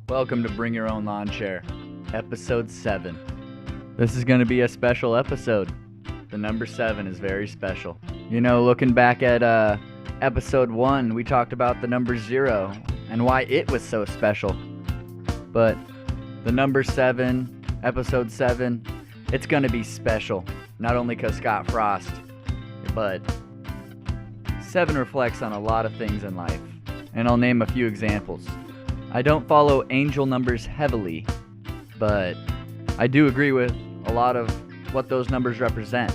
Welcome to Bring Your Own Lawn Chair, Episode 7. This is going to be a special episode. The number 7 is very special. You know, looking back at Episode 1, we talked about the number 0 and why it was so special. But the number 7, Episode 7, it's going to be special. Not only because Scott Frost, but 7 reflects on a lot of things in life. And I'll name a few examples. I don't follow angel numbers heavily, but I do agree with a lot of what those numbers represent.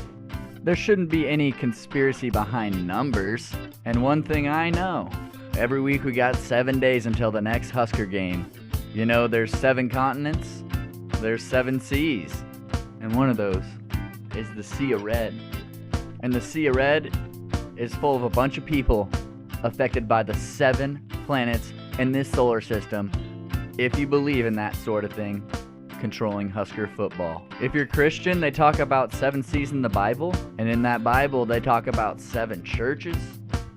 There shouldn't be any conspiracy behind numbers. And one thing I know, every week we got 7 days until the next Husker game. You know, there's 7 continents, there's 7 seas, and one of those is the Sea of Red. And the Sea of Red is full of a bunch of people affected by the 7 planets in this solar system, if you believe in that sort of thing, controlling Husker football. If you're Christian, they talk about 7 seas in the Bible, and in that Bible they talk about 7 churches.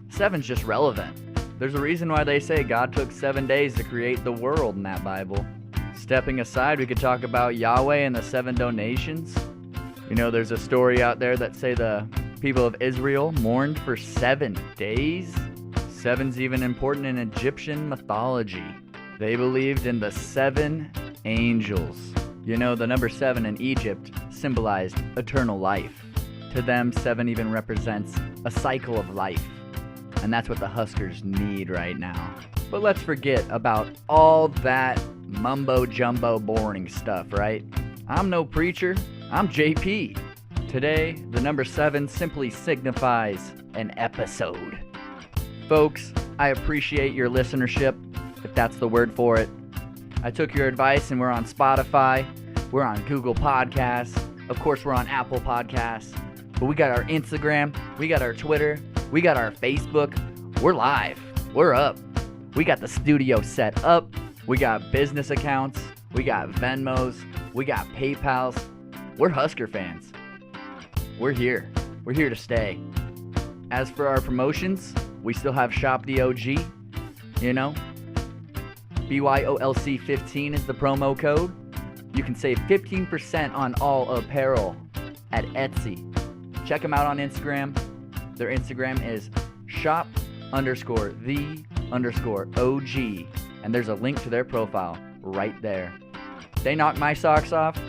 7's just relevant. There's a reason why they say God took 7 days to create the world in that Bible. Stepping aside, we could talk about Yahweh and the 7 donations. You know, there's a story out there that say the people of Israel mourned for 7 days. 7's even important in Egyptian mythology. They believed in the 7 angels. You know, the number 7 in Egypt symbolized eternal life. To them, 7 even represents a cycle of life. And that's what the Huskers need right now. But let's forget about all that mumbo-jumbo boring stuff, right? I'm no preacher, I'm JP. Today, the number 7 simply signifies an episode. Folks, I appreciate your listenership, if that's the word for it. I took your advice and we're on Spotify, we're on Google Podcasts, of course we're on Apple Podcasts, but we got our Instagram, we got our Twitter, we got our Facebook, we're live, we're up. We got the studio set up, we got business accounts, we got Venmos, we got PayPals. We're Husker fans. We're here to stay. As for our promotions, we still have Shop the OG, you know. BYOLC15 is the promo code. You can save 15% on all apparel at Etsy. Check them out on Instagram. Their Instagram is shop_the_OG. And there's a link to their profile right there. They knock my socks off.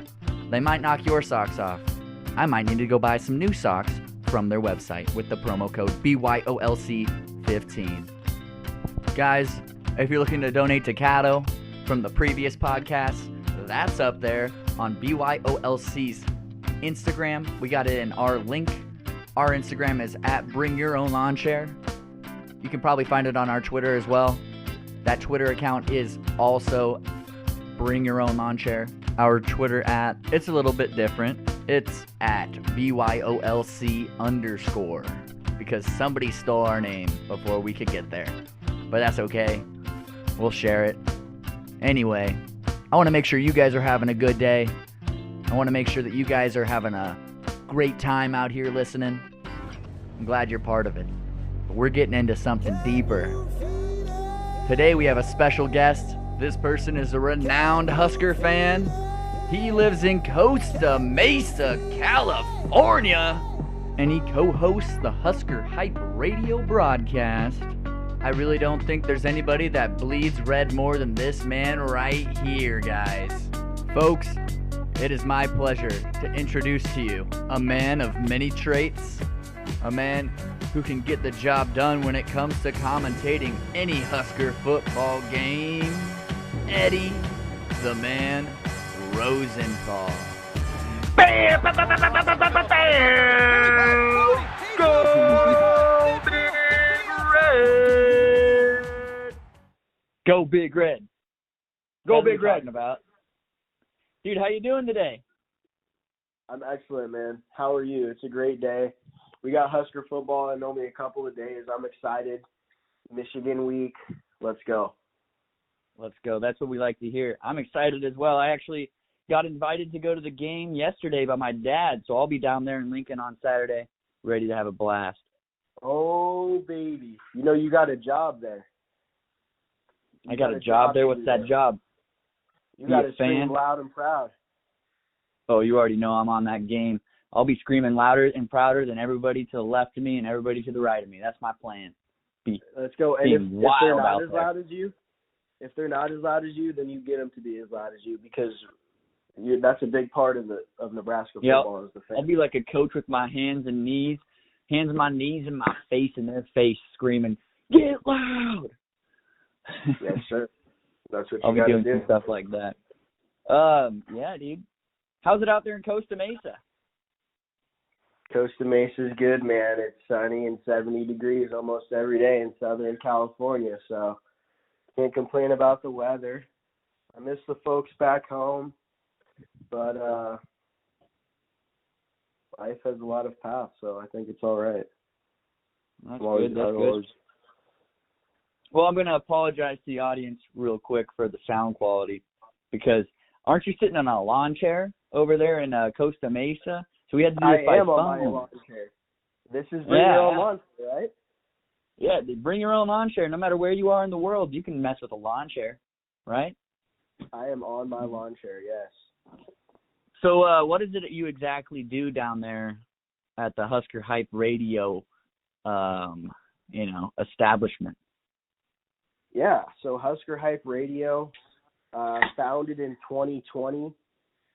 They might knock your socks off. I might need to go buy some new socks from their website with the promo code BYOLC15. Guys, if you're looking to donate to Cato from the previous podcast, that's up there on BYOLC's Instagram. We got it in our link. Our Instagram is at Bring Your Own Lawn Chair. You can probably find it on our Twitter as well. That Twitter account is also Bring Your Own Lawn Chair. Our Twitter it's a little bit different. It's at BYOLC_, because somebody stole our name before we could get there. But that's okay. We'll share it. Anyway, I want to make sure you guys are having a good day. I want to make sure that you guys are having a great time out here listening. I'm glad you're part of it. But we're getting into something deeper. Today we have a special guest. This person is a renowned Husker fan. He lives in Costa Mesa, California, and he co-hosts the Husker Hype Radio broadcast. I really don't think there's anybody that bleeds red more than this man right here, guys. Folks, it is my pleasure to introduce to you a man of many traits, a man who can get the job done when it comes to commentating any Husker football game, Eddie, the man, Rosenthal. Bam! Bam! Bam! Bam! Bam! Bam! Bam! Bam! Go Big Red! Go Big Red! Go Big Red! About. Dude, how you doing today? I'm excellent, man. How are you? It's a great day. We got Husker football in only a couple of days. I'm excited. Michigan week. Let's go. Let's go. That's what we like to hear. I'm excited as well. I actually got invited to go to the game yesterday by my dad, so I'll be down there in Lincoln on Saturday, ready to have a blast. Oh, baby. You know, you got a job there. I got a job there. What's that job? You got to scream loud and proud. Oh, you already know I'm on that game. I'll be screaming louder and prouder than everybody to the left of me and everybody to the right of me. That's my plan. Let's go. And if they're not as loud as you, then you get them to be as loud as you, because that's a big part of Nebraska football. Is the fan. I'll be like a coach with my hands on my knees and my face in their face, screaming, "Get loud!" Yes, sir. That's what I'll you be doing do. some stuff like that. Yeah, dude. How's it out there in Costa Mesa? Costa Mesa is good, man. It's sunny and 70 degrees almost every day in Southern California, so can't complain about the weather. I miss the folks back home, but life has a lot of paths, so I think it's all right. That's good. Well, I'm going to apologize to the audience real quick for the sound quality, because aren't you sitting on a lawn chair over there in Costa Mesa? So we had to do this by phone. I am on my lawn chair. This is bring your own lawn chair, right? Yeah, bring your own lawn chair. No matter where you are in the world, you can mess with a lawn chair, right? I am on my lawn chair, yes. So what is it that you exactly do down there at the Husker Hype Radio, establishment? Yeah, so Husker Hype Radio, founded in 2020.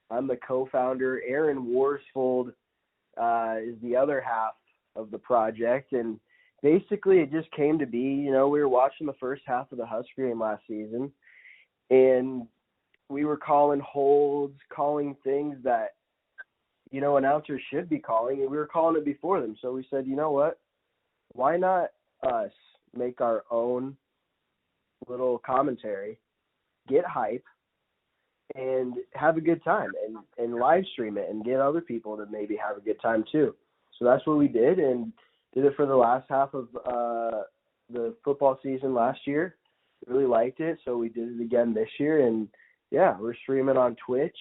I'm the co-founder. Aaron Worsfold is the other half of the project, and basically it just came to be. We were watching the first half of the Husker game last season, and we were calling holds, calling things that announcers should be calling, and we were calling it before them. So we said, you know what? Why not us make our own little commentary, get hype, and have a good time, and live stream it and get other people to maybe have a good time too. So that's what we did, and did it for the last half of the football season last year. Really liked it, so we did it again this year. And yeah, we're streaming on Twitch,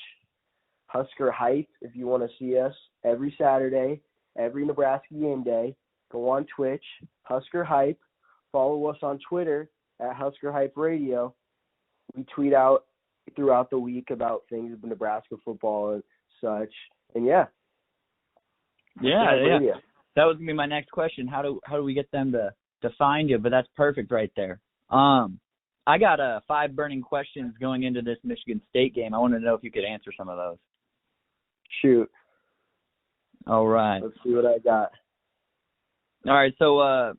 Husker Hype. If you want to see us every Saturday, every Nebraska game day, go on Twitch, Husker Hype. Follow us on Twitter at Husker Hype Radio. We tweet out throughout the week about things with Nebraska football and such. And yeah. That was gonna be my next question. How do we get them to find you? But that's perfect right there. I got 5 burning questions going into this Michigan State game. I want to know if you could answer some of those. Shoot. All right. Let's see what I got. All right. So,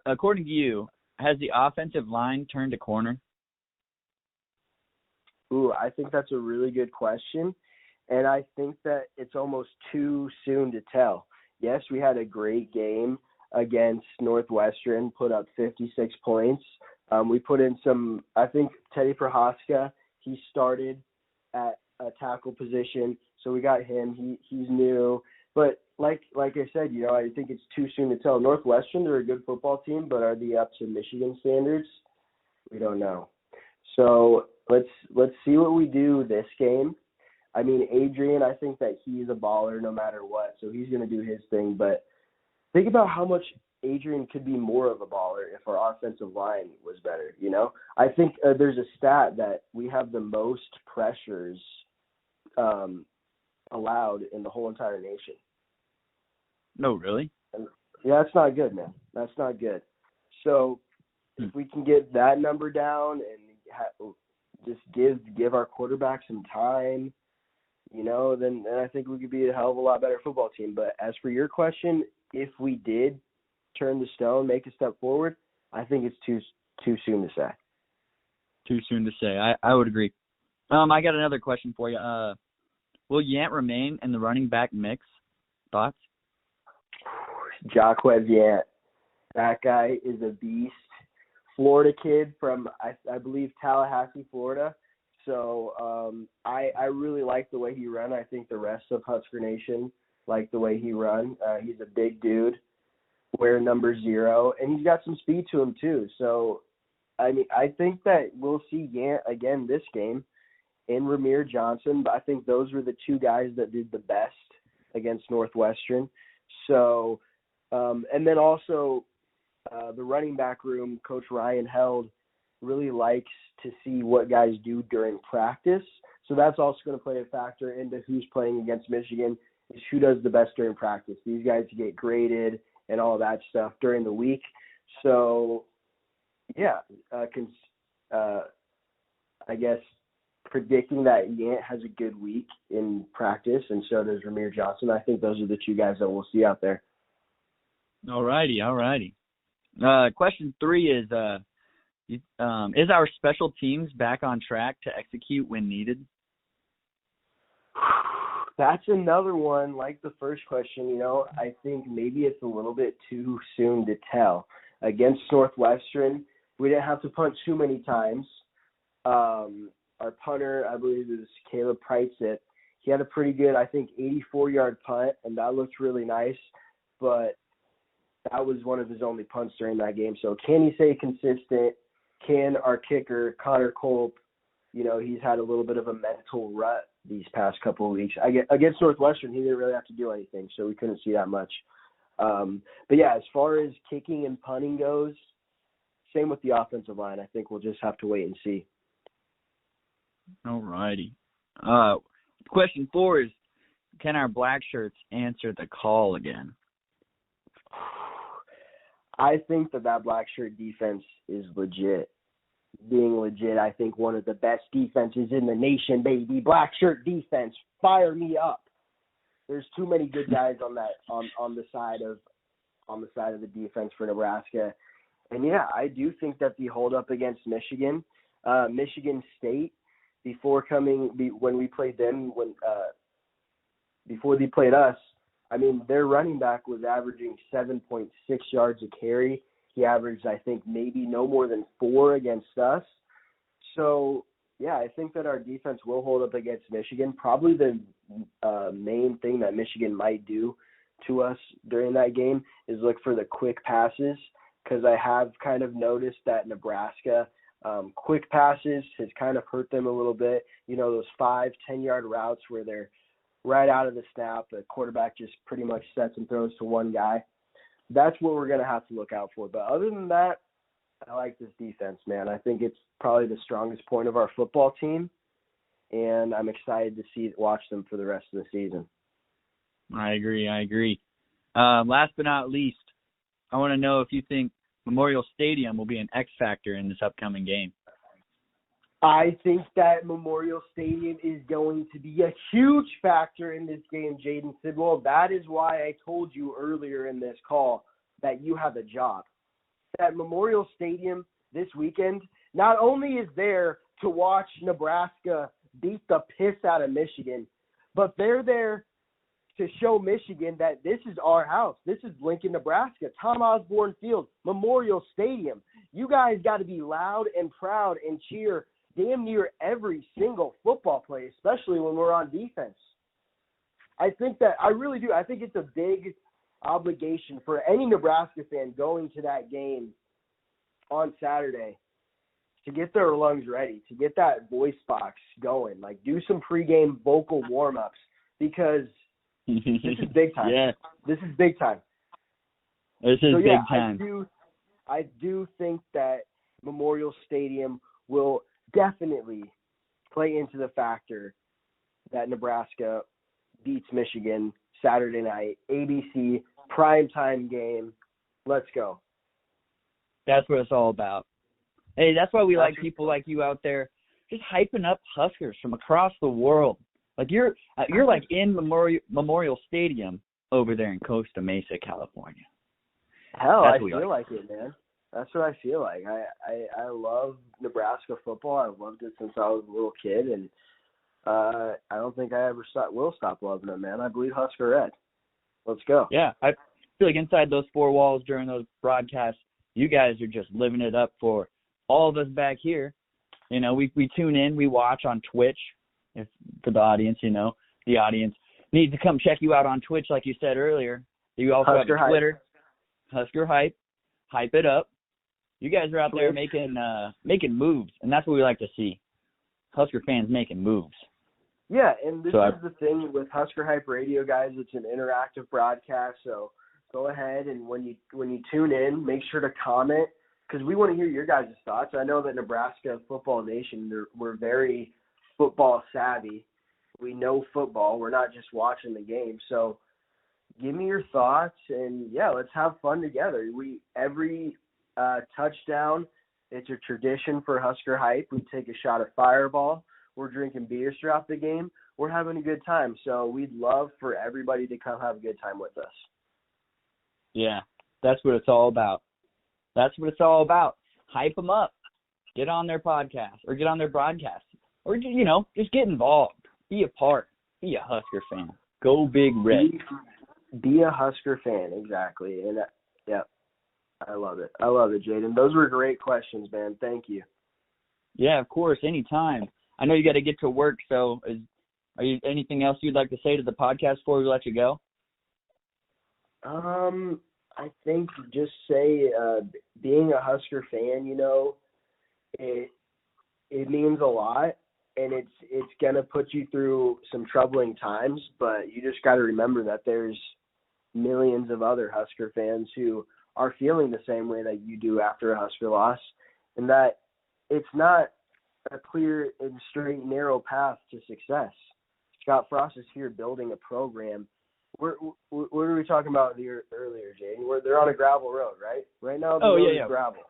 according to you, has the offensive line turned a corner? Ooh, I think that's a really good question, and I think that it's almost too soon to tell. Yes, we had a great game against Northwestern, put up 56 points. We put in I think Teddy Prohaska, he started at a tackle position, so we got him. He's new. But like I said, I think it's too soon to tell. Northwestern, they're a good football team, but are they up to Michigan standards? We don't know. So let's see what we do this game. I mean, Adrian, I think that he's a baller no matter what, so he's going to do his thing. But think about how much Adrian could be more of a baller if our offensive line was better, I think there's a stat that we have the most pressures allowed in the whole entire nation. No, really? Yeah, that's not good, man. That's not good. So if we can get that number down and just give our quarterback some time, then I think we could be a hell of a lot better football team. But as for your question, if we did turn the stone, make a step forward, I think it's too soon to say. Too soon to say. I would agree. I got another question for you. Will Yant remain in the running back mix? Thoughts? Jacquez Yant. That guy is a beast. Florida kid from, I believe, Tallahassee, Florida. So I really like the way he run. I think the rest of Husker Nation like the way he run. He's a big dude, wearing number 0, and he's got some speed to him too. So, I mean, I think that we'll see Yant again this game and Ramir Johnson. But I think those were the 2 guys that did the best against Northwestern. So, and then also the running back room, Coach Ryan Held, really likes to see what guys do during practice. So that's also going to play a factor into who's playing against Michigan, is who does the best during practice. These guys get graded and all that stuff during the week. So, yeah, I guess predicting that Yant has a good week in practice, and so does Ramir Johnson. I think those are the two guys that we'll see out there. All righty. Question 3 is our special teams back on track to execute when needed? That's another one, like the first question, I think maybe it's a little bit too soon to tell. Against Northwestern, we didn't have to punt too many times. Our punter, I believe it was Caleb Preitzit, he had a pretty good, I think, 84-yard punt, and that looked really nice, but that was one of his only punts during that game. So can he stay consistent? Can our kicker, Connor Kolb, he's had a little bit of a mental rut these past couple of weeks. Against Northwestern, he didn't really have to do anything, so we couldn't see that much. But, yeah, as far as kicking and punting goes, same with the offensive line. I think we'll just have to wait and see. All righty. Question 4 is, can our black shirts answer the call again? I think that black shirt defense is legit. Being legit, I think one of the best defenses in the nation, baby. Black shirt defense, fire me up. There's too many good guys on the side of the defense for Nebraska. And yeah, I do think that the hold up against Michigan State, before we played them, before they played us, I mean, their running back was averaging 7.6 yards a carry. He averaged, I think, maybe no more than 4 against us. So, yeah, I think that our defense will hold up against Michigan. Probably the main thing that Michigan might do to us during that game is look for the quick passes, because I have kind of noticed that Nebraska, quick passes has kind of hurt them a little bit. Those 5-10-yard routes where they're right out of the snap, the quarterback just pretty much sets and throws to one guy. That's what we're going to have to look out for. But other than that, I like this defense, man. I think it's probably the strongest point of our football team, and I'm excited to watch them for the rest of the season. I agree. Last but not least, I want to know if you think Memorial Stadium will be an X factor in this upcoming game. I think that Memorial Stadium is going to be a huge factor in this game, Jaden Sidwell. That is why I told you earlier in this call that you have a job. That Memorial Stadium this weekend not only is there to watch Nebraska beat the piss out of Michigan, but they're there to show Michigan that this is our house. This is Lincoln, Nebraska, Tom Osborne Field, Memorial Stadium. You guys got to be loud and proud and cheer damn near every single football play, especially when we're on defense. I really do. I think it's a big obligation for any Nebraska fan going to that game on Saturday to get their lungs ready, to get that voice box going, like do some pregame vocal warm-ups, because this is big time. Yeah. This is big time. Big time. I do think that Memorial Stadium will definitely play into the factor that Nebraska beats Michigan Saturday night, ABC, primetime game. Let's go. That's what it's all about. Hey, that's why we like people like you out there just hyping up Huskers from across the world. Like you're like in Memorial Stadium over there in Costa Mesa, California. Hell, I feel like it, man. That's what I feel like. I love Nebraska football. I've loved it since I was a little kid, and I don't think I ever will stop loving it, man. I bleed Husker red. Let's go. Yeah, I feel like inside those 4 walls during those broadcasts, you guys are just living it up for all of us back here. We tune in, we watch on Twitch. If for the audience, the audience needs to come check you out on Twitch, like you said earlier. You also Husker have a Twitter, Husker Hype. Hype it up. You guys are out there making moves, and that's what we like to see. Husker fans making moves. Yeah, and this is the thing with Husker Hype Radio, guys. It's an interactive broadcast, so go ahead and when you tune in, make sure to comment. because we want to hear your guys' thoughts. I know that Nebraska Football Nation, we're very football savvy. We know football. We're not just watching the game. So give me your thoughts, and, yeah, let's have fun together. Every touchdown, it's a tradition for Husker Hype. We take a shot of Fireball. We're drinking beers throughout the game. We're having a good time. So we'd love for everybody to come have a good time with us. Yeah, that's what it's all about. That's what it's all about. Hype them up. Get on their podcast or get on their broadcast. Or, just get involved. Be a part. Be a Husker fan. Go Big Red. Be a Husker fan, exactly. And, yeah, I love it. I love it, Jaden. Those were great questions, man. Thank you. Yeah, of course, anytime. I know you got to get to work, so are you anything else you'd like to say to the podcast before we let you go? I think just say being a Husker fan, it means a lot, and it's gonna put you through some troubling times, but you just got to remember that there's millions of other Husker fans who are feeling the same way that you do after a Husker loss, and that it's not a clear and straight, narrow path to success. Scott Frost is here building a program. What were we talking about earlier, Jaden? They're on a gravel road, right? Right now, the road is gravel.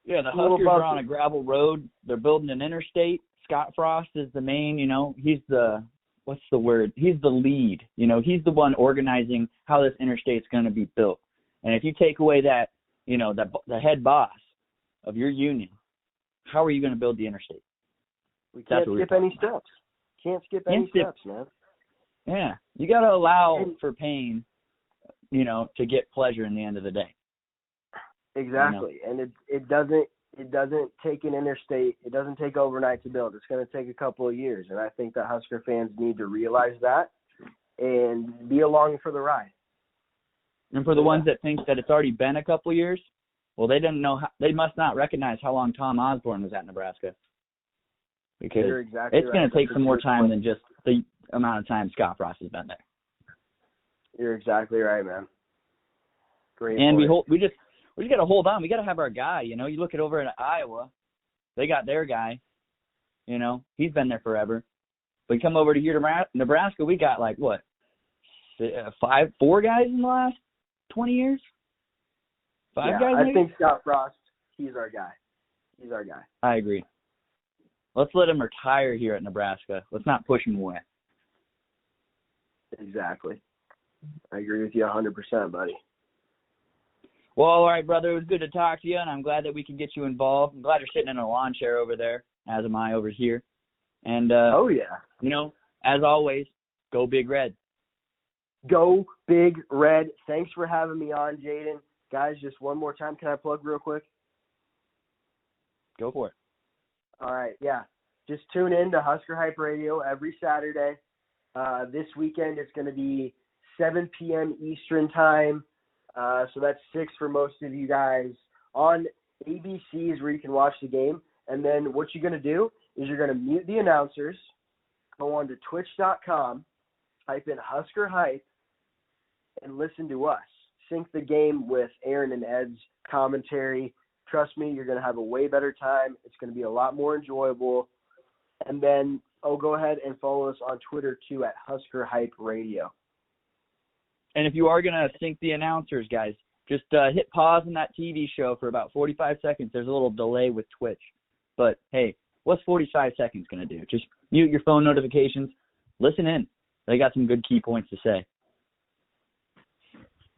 Yeah, the Huskers are on a gravel road. They're building an interstate. Scott Frost is the main, he's the, what's the word? He's the lead. He's the one organizing how this interstate's going to be built. And if you take away that, the head boss of your union, how are you going to build the interstate? We can't skip any steps. Can't skip any steps, man. Yeah, you got to allow for pain, to get pleasure in the end of the day. Exactly, and it doesn't take an interstate. It doesn't take overnight to build. It's going to take a couple of years, and I think that Husker fans need to realize that and be along for the ride. And for the ones that think that it's already been a couple of years, well, they didn't know. They must not recognize how long Tom Osborne was at Nebraska, because it's going to take some more time than just the amount of time Scott Frost has been there. You're exactly right, man. Great. And we just got to hold on. We got to have our guy. You look at over at Iowa, they got their guy. He's been there forever. We come over to here to Nebraska, we got like what, 4 guys in the last 20 years. 5 guys. I think Scott Frost. He's our guy. I agree. Let's let him retire here at Nebraska. Let's not push him away. Exactly. I agree with you 100%, buddy. Well, all right, brother. It was good to talk to you, and I'm glad that we can get you involved. I'm glad you're sitting in a lawn chair over there, as am I over here. And, oh, yeah. As always, go Big Red. Go Big Red. Thanks for having me on, Jaden. Guys, just one more time. Can I plug real quick? Go for it. All right, yeah. Just tune in to Husker Hype Radio every Saturday. This weekend it's going to be 7 p.m. Eastern time. So that's 6 for most of you guys. On ABC is where you can watch the game. And then what you're going to do is you're going to mute the announcers, go on to twitch.com, type in Husker Hype, and listen to us. Sync the game with Aaron and Ed's commentary. Trust me, you're going to have a way better time. It's going to be a lot more enjoyable. And then, go ahead and follow us on Twitter, too, at Husker Hype Radio. And if you are going to sync the announcers, guys, just hit pause on that TV show for about 45 seconds. There's a little delay with Twitch. But, hey, what's 45 seconds going to do? Just mute your phone notifications. Listen in. They got some good key points to say.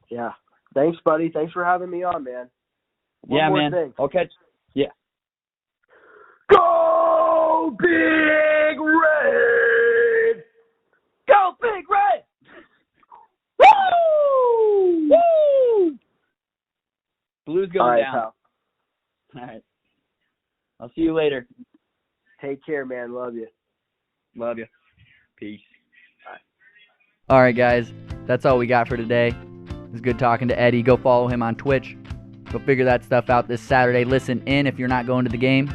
Yeah. Thanks, buddy. Thanks for having me on, man. One more thing. Okay. Yeah. Go Big Red! Go Big Red! Woo! Woo! Blue's going down. Pal. All right. I'll see you later. Take care, man. Love you. Love you. Peace. All right, guys. That's all we got for today. It was good talking to Eddie. Go follow him on Twitch. Go figure that stuff out this Saturday. Listen in if you're not going to the game.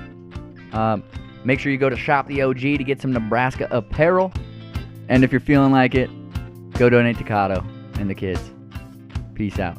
Make sure you go to Shop the OG to get some Nebraska apparel. And if you're feeling like it, go donate to Kato and the kids. Peace out.